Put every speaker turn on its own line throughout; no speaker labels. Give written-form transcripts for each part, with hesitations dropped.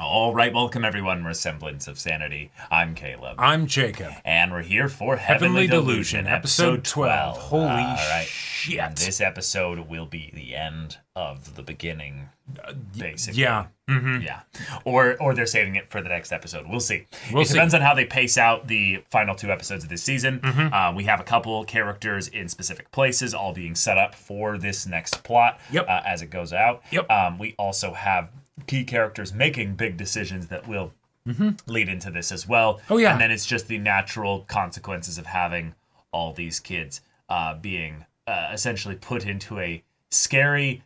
All right, welcome everyone. We're Semblance of Sanity. I'm Caleb.
I'm Jacob.
And we're here for Heavenly Delusion, episode 12.
Holy shit.
And this episode will be the end of the beginning, basically.
Yeah. Mm-hmm.
Yeah. Or they're saving it for the next episode. We'll see. It depends on how they pace out the final two episodes of this season.
Mm-hmm.
We have a couple characters in specific places, all being set up for this next plot as it goes out. We also have key characters making big decisions that will lead into this as well.
Oh, yeah.
And then it's just the natural consequences of having all these kids being essentially put into a scary,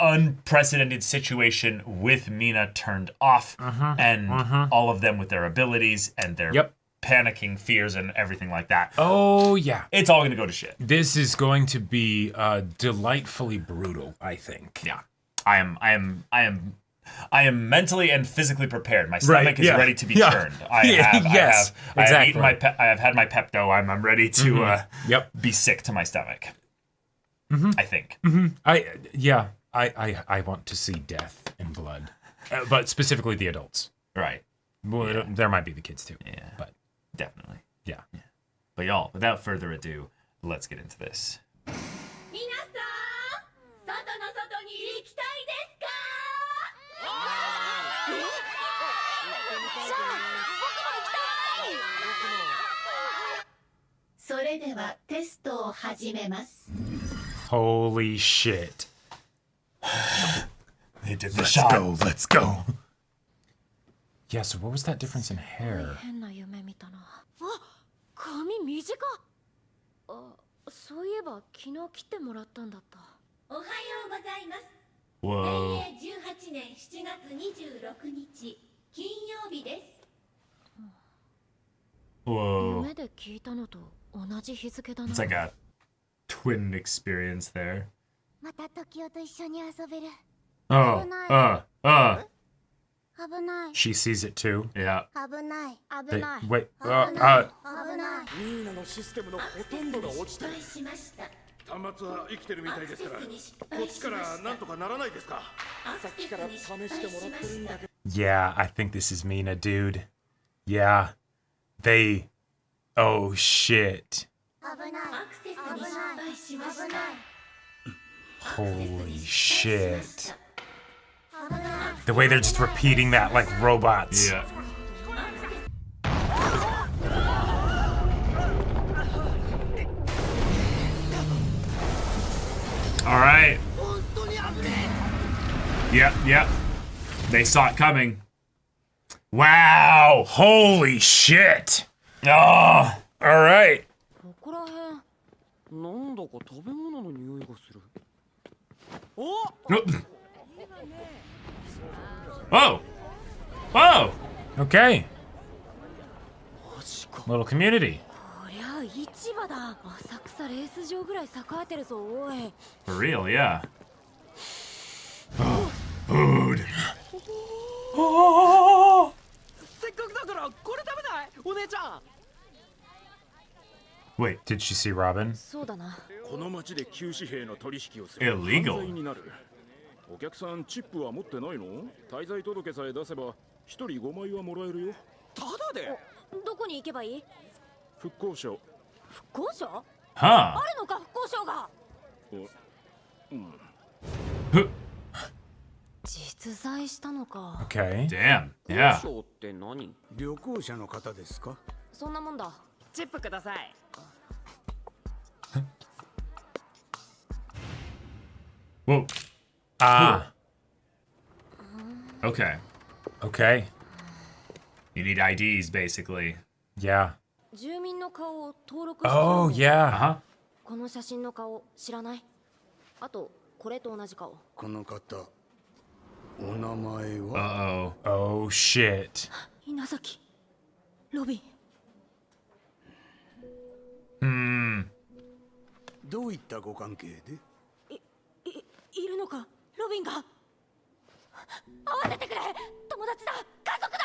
unprecedented situation with Mina turned off and all of them with their abilities and their panicking fears and everything like that.
Oh, yeah.
It's all going to go to shit.
This is going to be delightfully brutal, I think.
Yeah. I am mentally and physically prepared. My stomach is ready to be turned. I have had my Pepto. I'm ready to be sick to my stomach. I think.
I want to see death and blood, but specifically the adults.
Right.
Well, there might be the kids too.
Yeah.
But
definitely.
Yeah.
But y'all, without further ado, let's get into this.
Holy shit.
They did the shot.
Let's go. Yeah, so what was that difference in hair?
Whoa. Whoa. It's like a twin experience there.
She sees it too.
Yeah.
Wait.
端末は生きてるみたいですから、こっちからなんとかならないですか。さっきから試してもらってるんだけど。
Yeah, I think this is Mina, dude. Yeah. Oh shit. Holy shit. The way they're just repeating that like robots.
Yeah. All right. Yep. They saw it coming. Wow.
Holy shit.
Oh.
All right.
Whoa. Whoa.
Okay. Little community.
For real, yeah. Food. Oh. Wait,
did she see Robin?
Illegal.
お客さんチップは持ってないの？滞在届さえ出せば一人5枚はもらえるよ。ただで？
どこに行けばいい？
復興省。
復興省？
Huh.
あるのか復興省が？実在したのか。
Okay.
Damn. Yeah.
省って何？旅行者の方ですか？
そんなもんだ。チップください。
Whoa.
Ah.
Okay.
Okay.
You need IDs, basically.
Yeah.
住民の顔を登録して。
Oh, yeah.
Uh-huh.
この写真の顔知らない？あとこれと同じ顔。
この方、お名前は？
Uh-oh.
Oh, shit.
稲崎、ロビン。
どういったご関係で？
いるのか、ロビンが。会わせてくれ、友達だ、家族だ。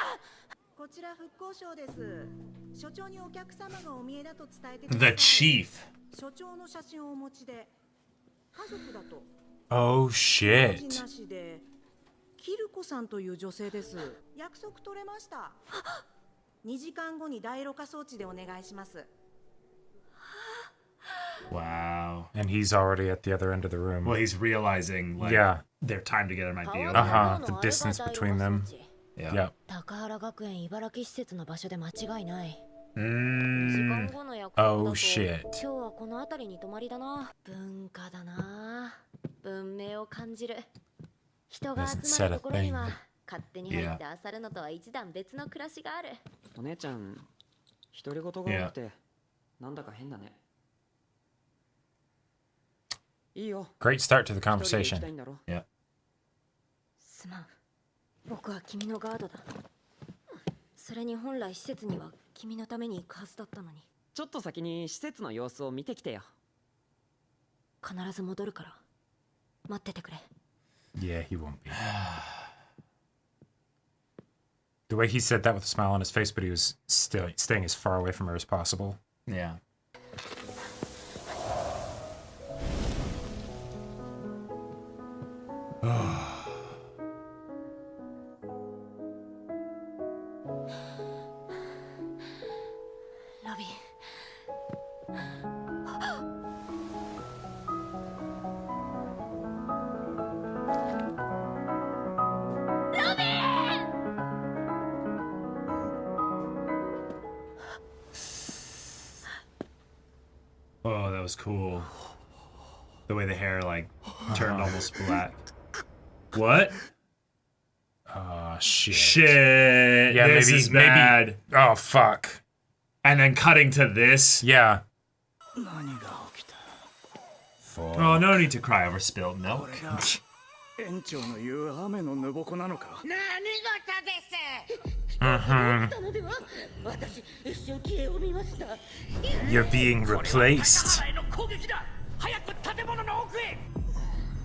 こちら復興省です。所長にお客様がお見えだと伝えてくだ
The
さい。
chief.
所長の写真をお持ちで、家族だと。
Oh
個人
shit.
なしでキルコさんという女性です。約束取れました。2時間後に第ろ過装置でお願いします。
Wow.
And he's already at the other end of the room.
Well, he's realizing like
Yeah.
their time together might be over.
The distance between them.
Yeah.
Yep.
高原学園茨城施設の場所で間違いない。時
Mm.
間後の約束だと
Oh shit.
今日はこの辺りに泊まりだな。文化だな。文明を感じる。人が集まるところには勝手に入って漁るのとは一段別の暮らしがある。
お姉ちゃん、独り言が多くてなんだか変だね。いいよ。
Great start to the conversation.
Yeah.
すまん。僕は君のガードだ。それに本来施設には君のために行くはずだったのに。
ちょっと先に施設の様子を見てきてよ。
必ず戻るから待っててくれ。
Yeah, he won't be. The way he said that with a smile on his face, but he was still staying as far away from her as possible.
Yeah. Oh, that was cool. The way the hair like turned almost black. What?
Shit.
Shit.
Yeah,
this
maybe
is bad.
Oh fuck.
And then cutting to this.
Yeah.
Oh, no need to cry over spilled milk.
園長の言う雨のぬぼこなのか。
何事です。
You're being replaced.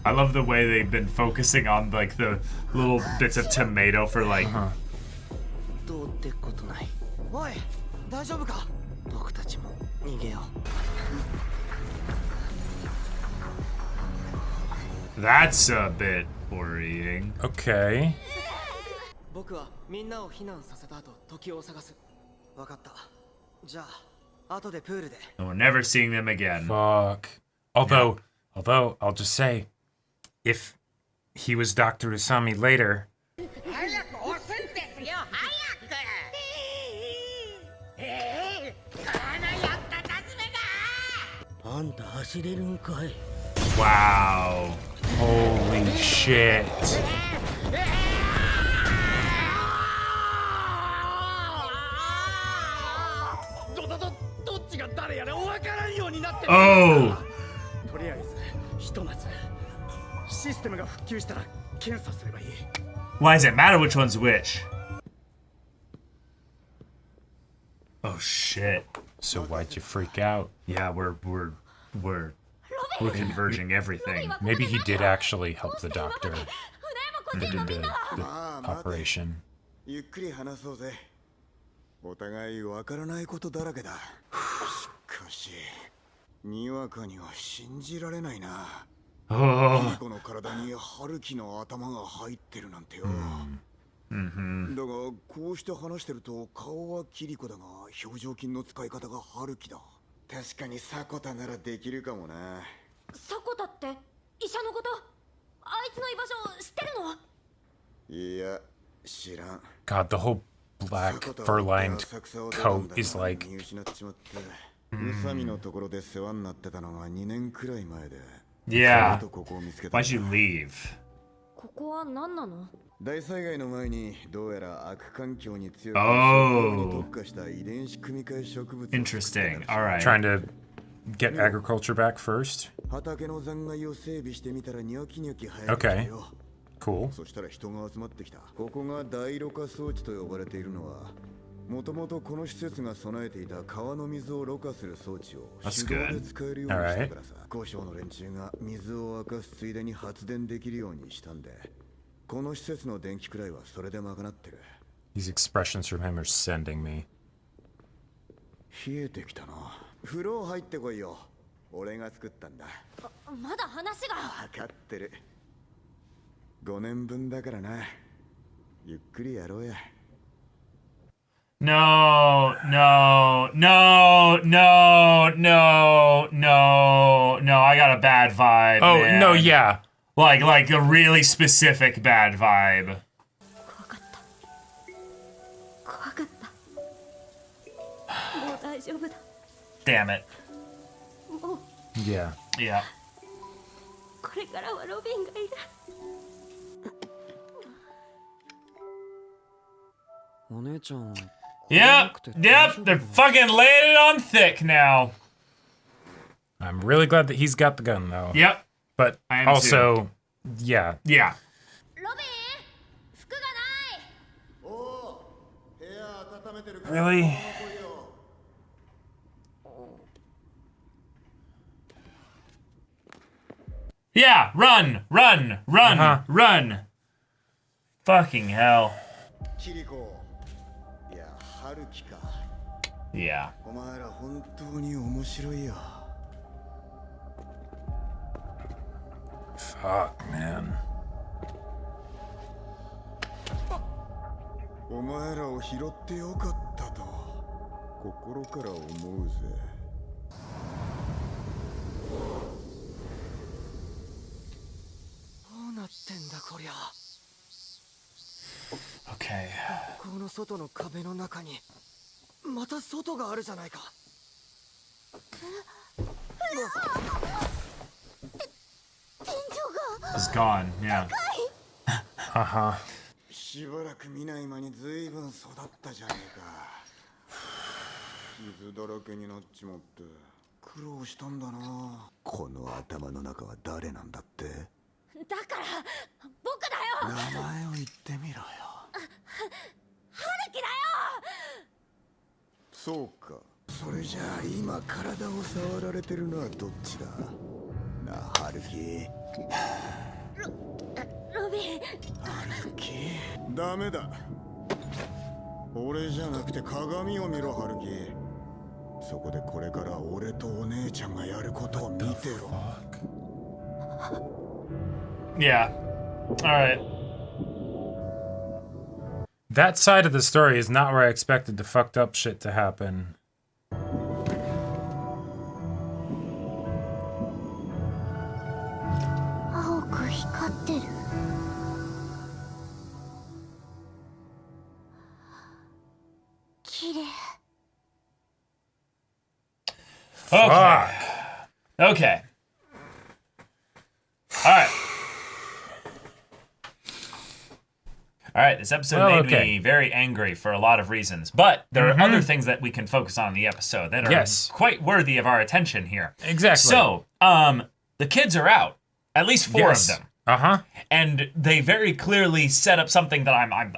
I love the way they've been focusing on like the little bits of tomato for like.
どうってことない。おい、大丈夫か？僕たちも逃げよ
う。That's a bit worrying.
Okay.
僕はみんなを避難させた後、時を探す。わかった。じゃあ、後でプールで。
And we're never seeing them again.
Fuck. Although I'll just say, if he was Dr. Usami later.
早く押すんですよ、早く。やったたずめが。あんた走れるんかい。
Wow.
Holy shit.
Oh.
とりあえずひとまずシステムが復旧したら検査すればいい。
Why does it matter which one's which? Oh shit.
So why'd you freak out?
Yeah, we're converging everything.
Maybe he did actually help the doctor that did the operation.
ゆっくり話そうぜ。お互いわからないことだらけだ。しかし、にわかには信じられないな。
Oh.
この体に春樹の頭が入ってるなんてよ。だがこうして話してると顔はキリコだが表情筋の使い方が春樹だ。確かに迫田ならできるかもな。
迫田って医者のこと？あいつの居場所知ってるの？
いや、知らん。
God, the whole black fur-lined coat is like.
宇佐美のところで世話になってたのが2年くらい前で。
Yeah. Why'd you leave?
ここは何なの？
大災害の前にどうやら悪環境に強く
Oh.
特化した遺伝子組み換え植物
Interesting. All right.
Trying to get agriculture back first.
畑の残骸を整備してみたらニョキニョキ生えてきたよ。
Cool.
そしたら人が集まってきた。ここが第ろ過装置と呼ばれているのは、もともとこの施設が備えていた川の水をろ過する装置を手動で使えるようにしたからさ。交渉の連中が水を沸かすついでに発電できるようにしたんで、この施設の電気くらいはそれで賄ってる。
These expressions from him are sending me.
冷えてきたな。風呂入ってこいよ。俺が作ったんだ。
まだ話が。
分かってる。5年分だからな。ゆっくりやろうや。
No, no, no, no, no, no, no. I got a bad vibe.
Oh,
man.
no, yeah.
Like a really specific bad vibe.
怖かったもう大丈夫だ
Damn it.
もう
Yeah.
Yeah.
これからはロビンがいる
お姉ちゃん
Yep, they're fucking laying it on thick now.
I'm really glad that he's got the gun, though.
Yep.
But
I am
also, yeah.
Yeah.
ロビン服がない
Really?
Yeah, run, run, run, run. Fucking hell.
キリコ。いや、春樹か。
Yeah.
お前ら本当に面白いよ。
Fuck, man.
お前らを拾ってよかったと心から思うぜ。
どうなってんだこりゃ。
Okay.
この外の壁の中にまた外があるじゃないか。
It's gone. Yeah.
しばらく見ない間に随分育ったじゃねえか。傷だらけになっちまって苦労したんだな。この頭の中は誰なんだって。
だから僕だよ
名前を言ってみろよ。
春樹だよ
そうか。それじゃあ今体を触られてるのはどっちだ。なあ春樹。
ロビン
春樹。ダメだ。俺じゃなくて鏡を見ろ春樹。そこでこれから俺とお姉ちゃんがやることを見てろ。
Yeah. All right.
That side of the story is not where I expected the fucked up shit to happen.
青く光ってる綺麗
Okay. Okay. All right. All right, this episode made me very angry for a lot of reasons, but there are other things that we can focus on in the episode that are quite worthy of our attention here.
Exactly.
So, the kids are out, at least 4 of them. And they very clearly set up something that I'm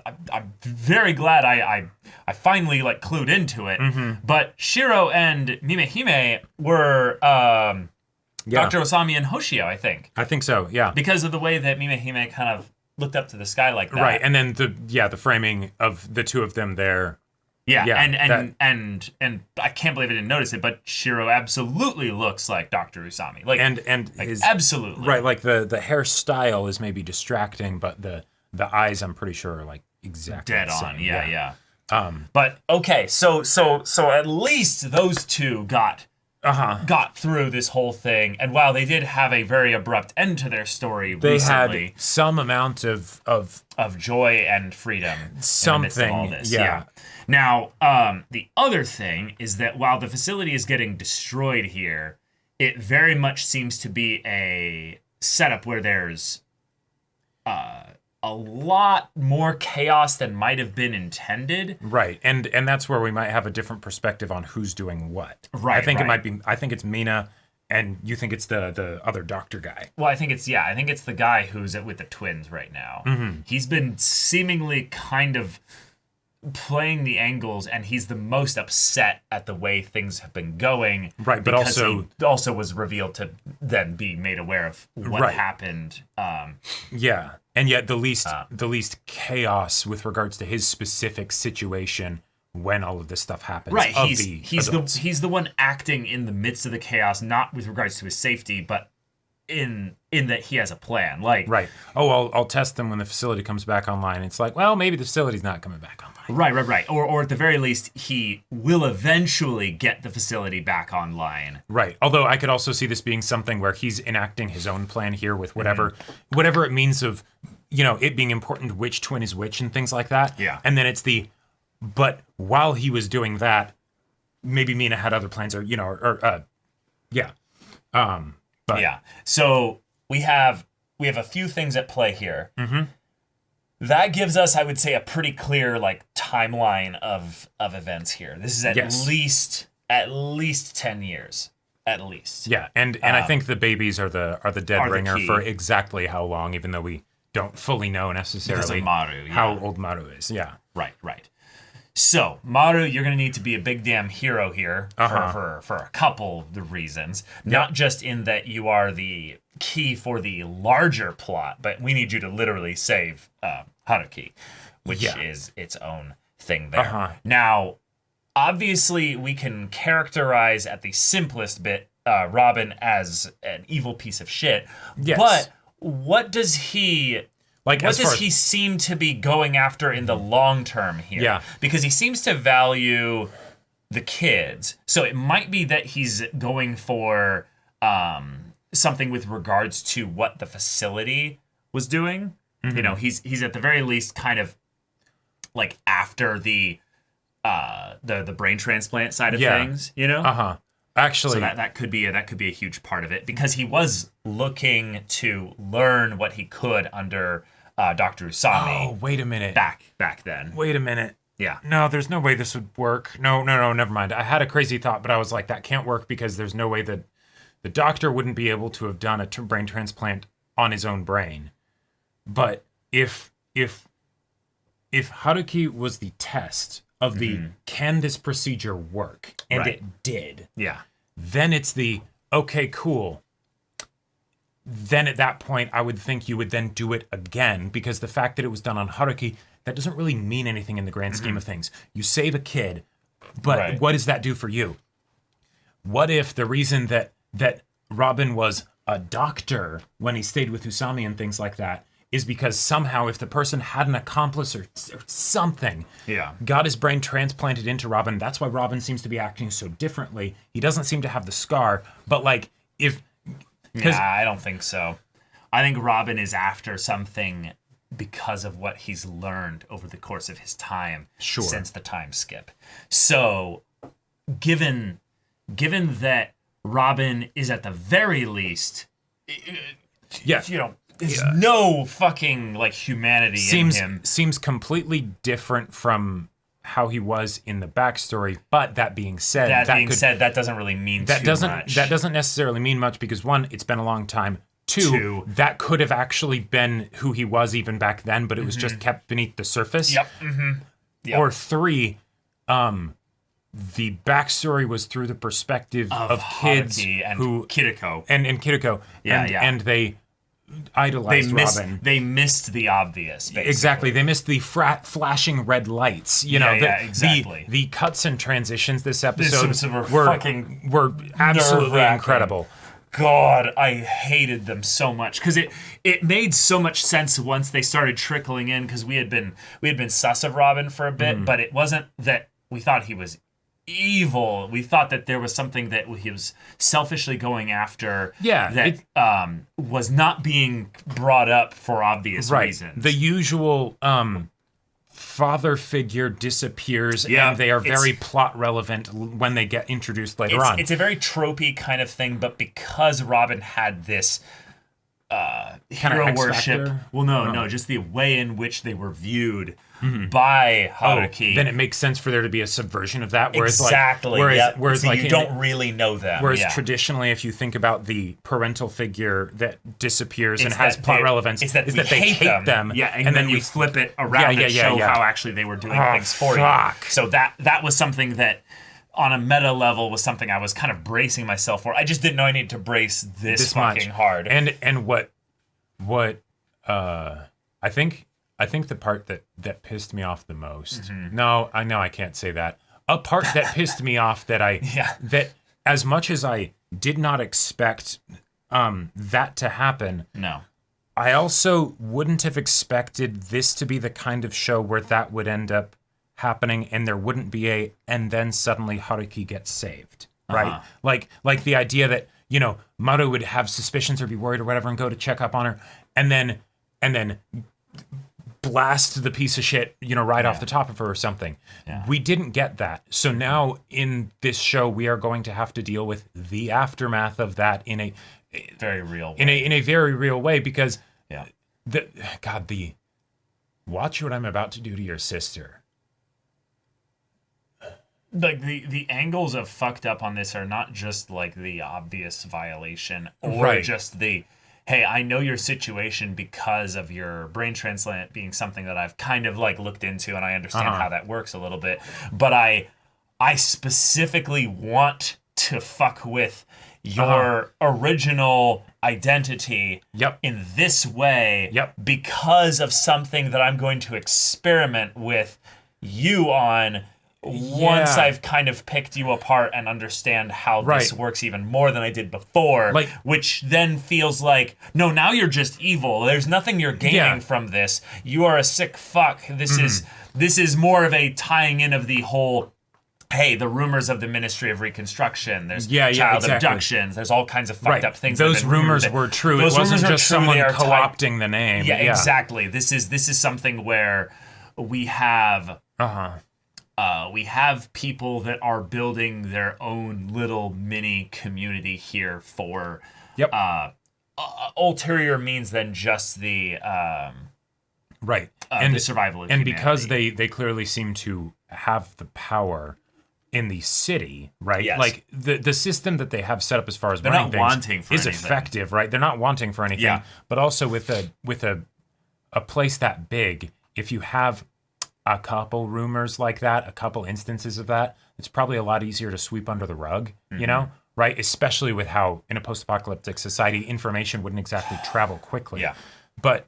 very glad I finally like clued into it. But Shiro and Mimehime were Dr. Osami and Hoshio, I think.
I think so, yeah.
Because of the way that Mimehime kind of looked up to the sky like that.
Right, and then the framing of the two of them there.
Yeah, and I can't believe I didn't notice it, but Shiro absolutely looks like Dr. Usami. Like
and
like
his,
absolutely.
Right, like the hairstyle is maybe distracting, but the eyes I'm pretty sure are like exactly
dead
the same.
on. Yeah. But okay, so at least those two got through this whole thing, and while they did have a very abrupt end to their story
they
recently,
had some amount of
joy and freedom
something
in the midst of all this.
Yeah.
Now, the other thing is that while the facility is getting destroyed here, it very much seems to be a setup where there's a lot more chaos than might have been intended.
Right, and that's where we might have a different perspective on who's doing what.
Right,
I think it's Mina, and you think it's the other doctor guy.
Well, I think it's the guy who's with the twins right now. He's been seemingly kind of playing the angles, and he's the most upset at the way things have been going.
Right, but
because he also was revealed to then be made aware of what happened.
Yeah, and yet the least chaos with regards to his specific situation when all of this stuff happens.
Right, he's the one acting in the midst of the chaos, not with regards to his safety, but in that he has a plan. Like,
right. Oh, I'll test them when the facility comes back online. It's like, well, maybe the facility's not coming back online.
Right. Or at the very least, he will eventually get the facility back online.
Right. Although I could also see this being something where he's enacting his own plan here with whatever it means of, it being important which twin is which and things like that.
Yeah.
And then but while he was doing that, maybe Mina had other plans But
yeah. So we have a few things at play here.
Mm-hmm.
That gives us, I would say, a pretty clear timeline of events here. This is at least 10 years. At least.
Yeah, and I think the babies are the dead ringer for exactly how long, even though we don't fully know necessarily
Maru,
how old Maru is. Yeah.
Right. So, Maru, you're going to need to be a big damn hero here for a couple of reasons. Not just in that you are the key for the larger plot, but we need you to literally save Haruki, which is its own thing there. Now, obviously, we can characterize at the simplest bit Robin as an evil piece of shit.
Yes.
But what does he... what does he seem to be going after in the long term here?
Yeah.
Because he seems to value the kids. So it might be that he's going for something with regards to what the facility was doing.
Mm-hmm.
He's at the very least kind of after the brain transplant side of things,
Actually,
so that could be a huge part of it, because he was looking to learn what he could under Dr. Usami.
Oh, wait a minute.
Back then.
Wait a minute.
Yeah.
No, there's no way this would work. No, never mind. I had a crazy thought, but I was like, that can't work because there's no way that the doctor wouldn't be able to have done a brain transplant on his own brain. But if Haruki was the test of the can this procedure work, and it did.
Yeah.
Then it's the okay, cool. Then at that point, I would think you would then do it again, because the fact that it was done on Haruki, that doesn't really mean anything in the grand scheme of things. You save a kid, but what does that do for you? What if the reason that Robin was a doctor when he stayed with Usami and things like that is because somehow if the person had an accomplice or something, got his brain transplanted into Robin, that's why Robin seems to be acting so differently. He doesn't seem to have the scar, but
I don't think so. I think Robin is after something because of what he's learned over the course of his time since the time skip. So, given that Robin is at the very least, there's no fucking humanity in him.
Seems completely different from how he was in the backstory. But that being said,
that doesn't really mean too much.
That doesn't necessarily mean much because one, it's been a long time. Two, that could have actually been who he was even back then, but it was just kept beneath the surface.
Yep. Yep.
Or three, the backstory was through the perspective of kids
and
who
Kiriko
and Kiriko, and they idolized Robin.
They missed the obvious. Basically.
Exactly, they missed the flashing red lights.
Exactly.
The cuts and transitions this episode
were
absolutely incredible.
God, I hated them so much because it made so much sense once they started trickling in, because we had been sus of Robin for a bit, but it wasn't that we thought he was evil. We thought that there was something that he was selfishly going after that was not being brought up for obvious reasons.
The usual father figure disappears, and they are very plot relevant when they get introduced later on.
It's a very tropey kind of thing, but because Robin had this hero worship, just the way in which they were viewed by Haruki.
Then it makes sense for there to be a subversion of that. Whereas
whereas so you don't really know them.
Whereas traditionally, if you think about the parental figure that disappears and has plot relevance,
is that they hate them. Yeah, and then you flip it around and show how actually they were doing things for you. So that was something that, on a meta level, was something I was kind of bracing myself for. I just didn't know I needed to brace this fucking hard.
And what I think the part that pissed me off the most. No, I know I can't say that. A part that pissed me off that that as much as I did not expect that to happen.
No.
I also wouldn't have expected this to be the kind of show where that would end up happening and there wouldn't be and then suddenly Haruki gets saved, right? Like the idea that, you know, Maru would have suspicions or be worried or whatever and go to check up on her and then blast the piece of shit, you know, right off the top of her or something. Yeah. We didn't get that. So now in this show, we are going to have to deal with the aftermath of that in a
very real way.
In a very real way, because watch what I'm about to do to your sister.
Like the angles of fucked up on this are not just like the obvious violation or just the, hey, I know your situation because of your brain transplant being something that I've kind of like looked into and I understand how that works a little bit. But I specifically want to fuck with your original identity in this way because of something that I'm going to experiment with you on once I've kind of picked you apart and understand how this works even more than I did before, which then feels like, no, now you're just evil. There's nothing you're gaining from this. You are a sick fuck. This is more of a tying in of the whole, hey, the rumors of the Ministry of Reconstruction. There's child abductions. There's all kinds of fucked up things.
Those rumors were true. It wasn't just someone co-opting the name.
Yeah, exactly. This is something where we have people that are building their own little mini community here for ulterior means than just the the survival of humanity.
Because they clearly seem to have the power in the city, right?
Yes.
Like the system that they have set up as far as running things is effective, right? They're not wanting for anything, but also with a place that big, if you have a couple rumors like that, a couple instances of that, it's probably a lot easier to sweep under the rug, you know, right? Especially with how in a post-apocalyptic society, information wouldn't exactly travel quickly. But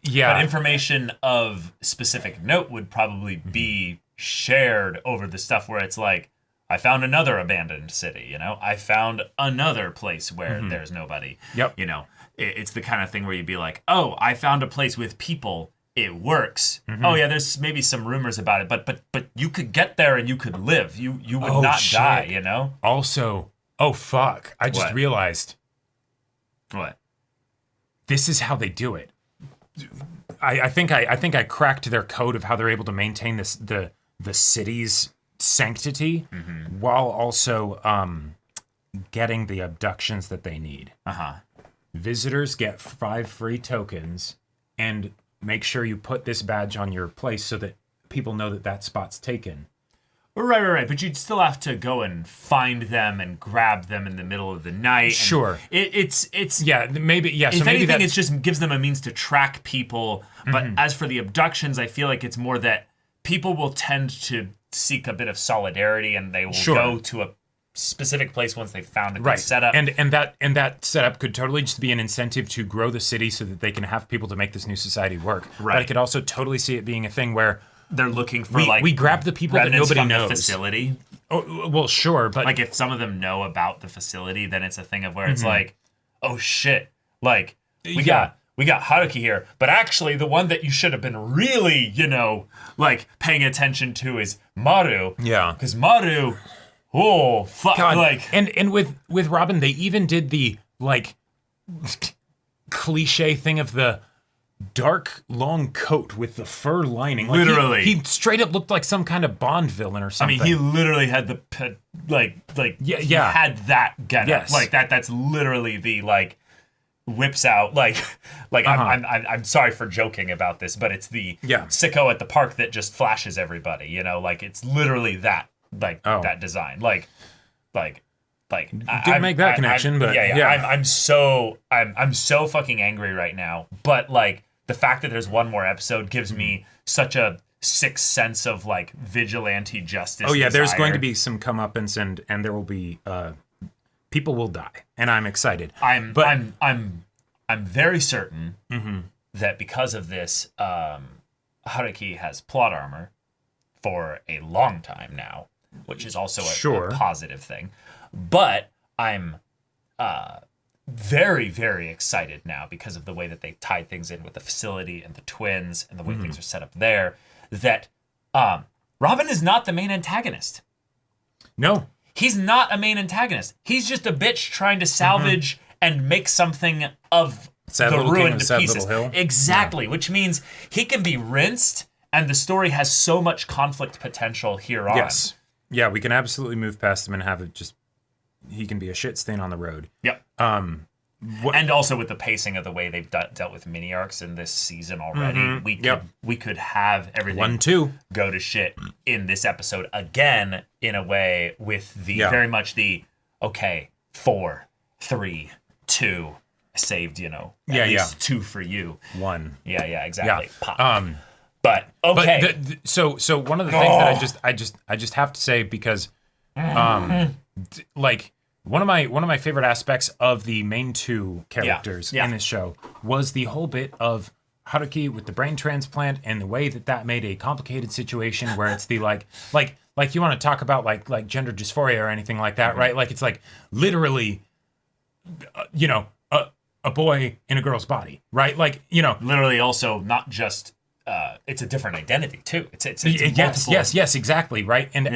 information of specific note would probably be shared over the stuff where it's like, I found another abandoned city, you know? I found another place where there's nobody. You know, it's the kind of thing where you'd be like, oh, I found a place with people. It works. Oh yeah, there's maybe some rumors about it, but you could get there and you could live. You would not die, you know?
Also, fuck. I just realized.
What?
This is how they do it. I think I cracked their code of how they're able to maintain the city's sanctity while also getting the abductions that they need. Visitors get 5 free tokens, and make sure you put this badge on your place so that people know that spot's taken.
Right. But you'd still have to go and find them and grab them in the middle of the night.
Sure.
It's
maybe.
If anything, it just gives them a means to track people. But as for the abductions, I feel like it's more that people will tend to seek a bit of solidarity, and they will go to a specific place once they've found a good setup.
And that setup could totally just be an incentive to grow the city so that they can have people to make this new society work. Right. But I could also totally see it being a thing where
they're looking for
we grab the people that nobody
from
knows.
The facility.
Oh, well, sure, but
like if some of them know about the facility, then it's a thing of where it's like, oh shit, like we got Haruki here, but actually the one that you should have been really, you know, like paying attention to is Maru.
Yeah,
because Maru. Oh fuck!
God.
Like
and with Robin, they even did the like cliche thing of the dark long coat with the fur lining. Like,
literally,
he straight up looked like some kind of Bond villain or something.
I mean, he literally had the he had that getup.
Yes.
Like that's literally the like whips out like I'm sorry for joking about this, but it's the sicko at the park that just flashes everybody. You know, like it's literally that. That design, like
didn't make that connection, but
I'm so fucking angry right now. But like the fact that there's one more episode gives me such a sixth sense of like vigilante justice.
Oh yeah,
desire.
There's going to be some comeuppance and there will be people will die, and I'm excited.
I'm very certain that because of this, Haruki has plot armor for a long time now, which is also a positive thing. But I'm very, very excited now because of the way that they tied things in with the facility and the twins and the way things are set up there, that Robin is not the main antagonist.
No.
He's not a main antagonist. He's just a bitch trying to salvage and make something of the ruined pieces. Exactly, which means he can be rinsed, and the story has so much conflict potential here on.
Yes. Yeah, we can absolutely move past him and have it just... He can be a shit stain on the road.
Yep. And also with the pacing of the way they've dealt with mini arcs in this season already, we could have everything go to shit in this episode again in a way with the very much the 4, 3, 2 saved, at least 2 for you.
1.
Yeah, exactly.
Yeah.
Pop. But okay.
But so one of the things that I just have to say, because like one of my favorite aspects of the main 2 characters in this show was the whole bit of Haruki with the brain transplant, and the way that made a complicated situation where it's the like you want to talk about like gender dysphoria or anything like that, right? Like it's like literally a boy in a girl's body, right? Like,
literally also not just it's a different identity too. It's
yes, exactly, right? And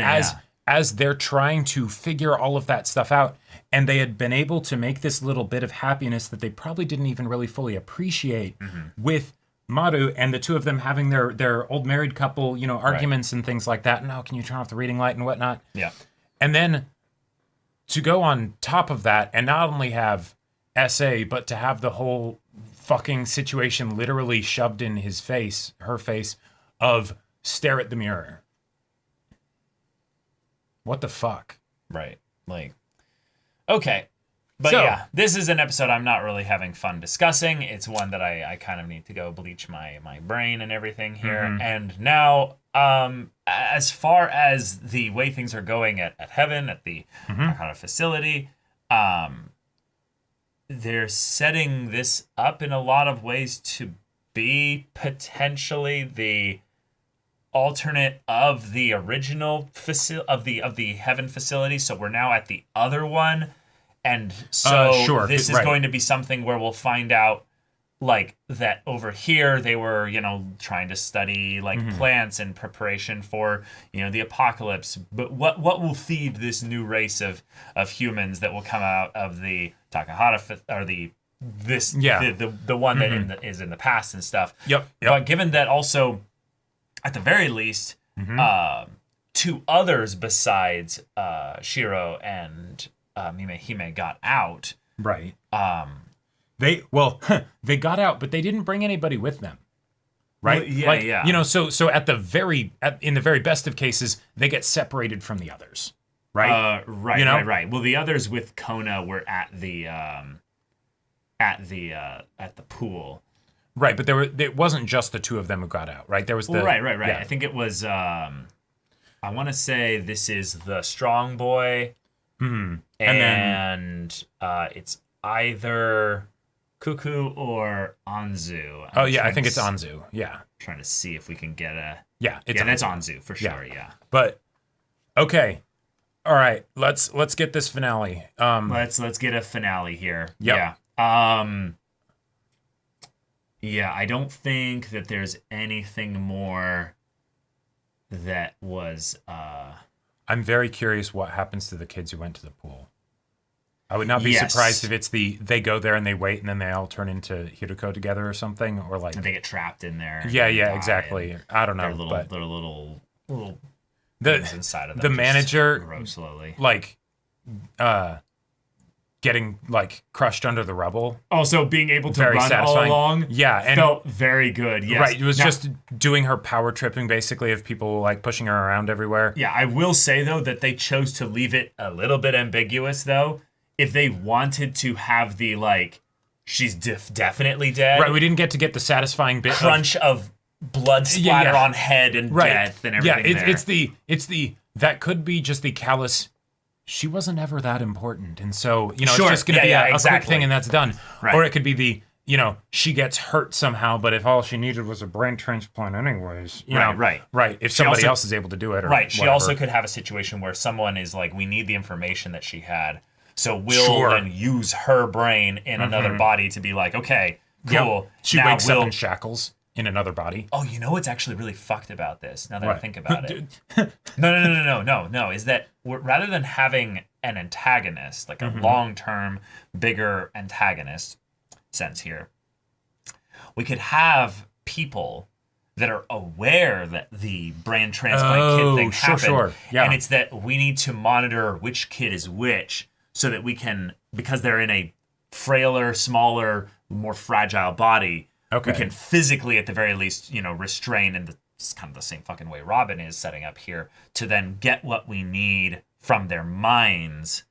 as they're trying to figure all of that stuff out, and they had been able to make this little bit of happiness that they probably didn't even really fully appreciate with Maru, and the 2 of them having their old married couple, arguments and things like that. No, can you turn off the reading light and whatnot?
Yeah.
And then to go on top of that and not only have SA, but to have the whole fucking situation literally shoved in her face of stare at the mirror. What the fuck?
Right. Like, okay. But this is an episode I'm not really having fun discussing. It's one that I kind of need to go bleach my brain and everything here. And now, as far as the way things are going at Heaven, at the Arcana facility, they're setting this up in a lot of ways to be potentially the alternate of the original of the Heaven facility. So we're now at the other one, and so this is going to be something where we'll find out like that over here they were trying to study like plants in preparation for the apocalypse. But what will feed this new race of humans that will come out of the Takahata or the one that is in the past and stuff.
Yep.
But given that also, at the very least, 2 others besides Shiro and Hime got out.
Right. They got out, but they didn't bring anybody with them. Right?
Well,
So at the in the very best of cases, they get separated from the others. Right?
Right. Well, the others with Kona were at the pool.
Right, but it wasn't just the 2 of them who got out, right? There was the
right. Yeah. I think it was I want to say this is the strong boy, and then it's either Cuckoo or Anzu.
I think it's Anzu. Yeah,
trying to see if we can get a
it's
Anzu for sure. Yeah,
but okay, all right. Let's get this finale.
Let's get a finale here.
Yep.
Yeah. Yeah, I don't think that there's anything more that was...
I'm very curious what happens to the kids who went to the pool. I would not be surprised if it's they go there and they wait and then they all turn into Hiruko together or something, or like...
And they get trapped in there.
Yeah, exactly. I don't know.
Their little
things
inside of them.
The manager...
grow slowly.
Like... getting like crushed under the rubble.
Also being able to
very
run
satisfying.
All along.
Yeah. And
felt very good. Yes.
Right. It was just doing her power tripping basically of people like pushing her around everywhere.
Yeah. I will say though that they chose to leave it a little bit ambiguous though. If they wanted to have the like, she's definitely dead.
Right. We didn't get the satisfying bit
crunch of blood splatter on head and death and everything.
Yeah. It's the that could be just the callous. She wasn't ever that important. And so, it's just going to be a quick thing and that's done.
Right.
Or it could be the, she gets hurt somehow, but if all she needed was a brain transplant anyways, Right. If somebody else is able to do it. Or
right. She also could have a situation where someone is like, we need the information that she had. So we'll then use her brain in another body to be like, okay, cool.
Yep. She wakes up in shackles in another body.
Oh, you know what's actually really fucked about this, now that I think about it? No. Is that rather than having an antagonist, like a long-term, bigger antagonist sense here, we could have people that are aware that the brain transplant kid thing happened.
Yeah.
And it's that we need to monitor which kid is which so that we can, because they're in a frailer, smaller, more fragile body, we can physically, at the very least, restrain in it's kind of the same fucking way Robin is setting up here, to then get what we need from their minds.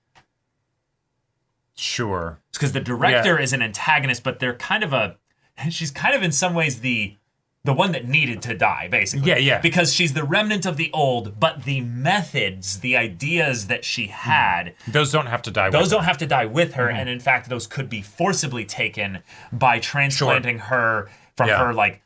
Sure.
Because the director is an antagonist, but they're she's kind of in some ways the one that needed to die, basically.
Yeah.
Because she's the remnant of the old, but the methods, the ideas that she had...
Those don't have to die with her.
Those don't have to die with her, and in fact, those could be forcibly taken by transplanting her from her, like,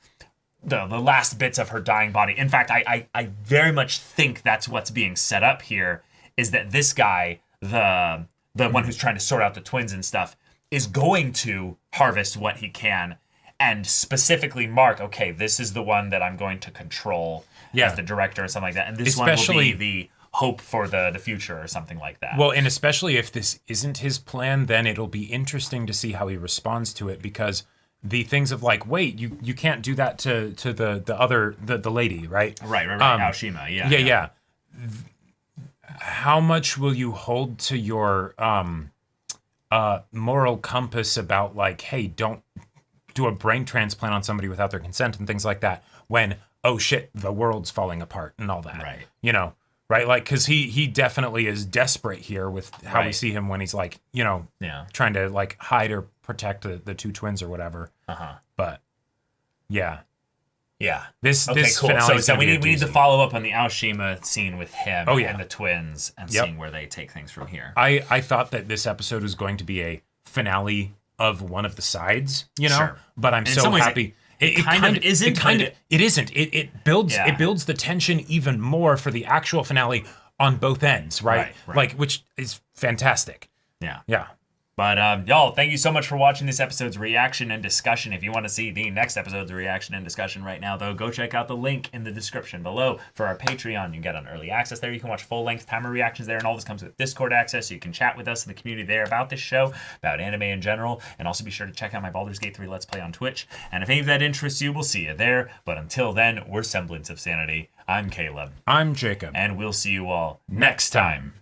the last bits of her dying body. In fact, I very much think that's what's being set up here, is that this guy, the one who's trying to sort out the twins and stuff, is going to harvest what he can and specifically mark, okay, this is the one that I'm going to control as the director or something like that. And this one will be the hope for the future or something like that.
Well, and especially if this isn't his plan, then it'll be interesting to see how he responds to it, because the things of like, wait, you can't do that to the other the lady, right?
Right. Aoshima, yeah.
How much will you hold to your moral compass about like, hey, don't do a brain transplant on somebody without their consent and things like that, when, oh shit, the world's falling apart and all that.
Right.
Right? Like, because he definitely is desperate here with how we see him when he's like, trying to like hide or protect the two twins or whatever. But yeah. This
cool.
finale.
So we need to follow up on the Aoshima scene with him and the twins and seeing where they take things from here.
I thought that this episode was going to be a finale of one of the sides, but I'm so happy. It kind of isn't. It isn't. It builds the tension even more for the actual finale on both ends, right? Like, which is fantastic. Yeah.
But y'all, thank you so much for watching this episode's reaction and discussion. If you want to see the next episode's reaction and discussion right now, though, go check out the link in the description below for our Patreon. You can get on early access there. You can watch full-length timer reactions there, and all this comes with Discord access, so you can chat with us in the community there about this show, about anime in general, and also be sure to check out my Baldur's Gate 3 Let's Play on Twitch. And if any of that interests you, we'll see you there. But until then, we're Semblance of Sanity. I'm Caleb.
I'm Jacob.
And we'll see you all next time.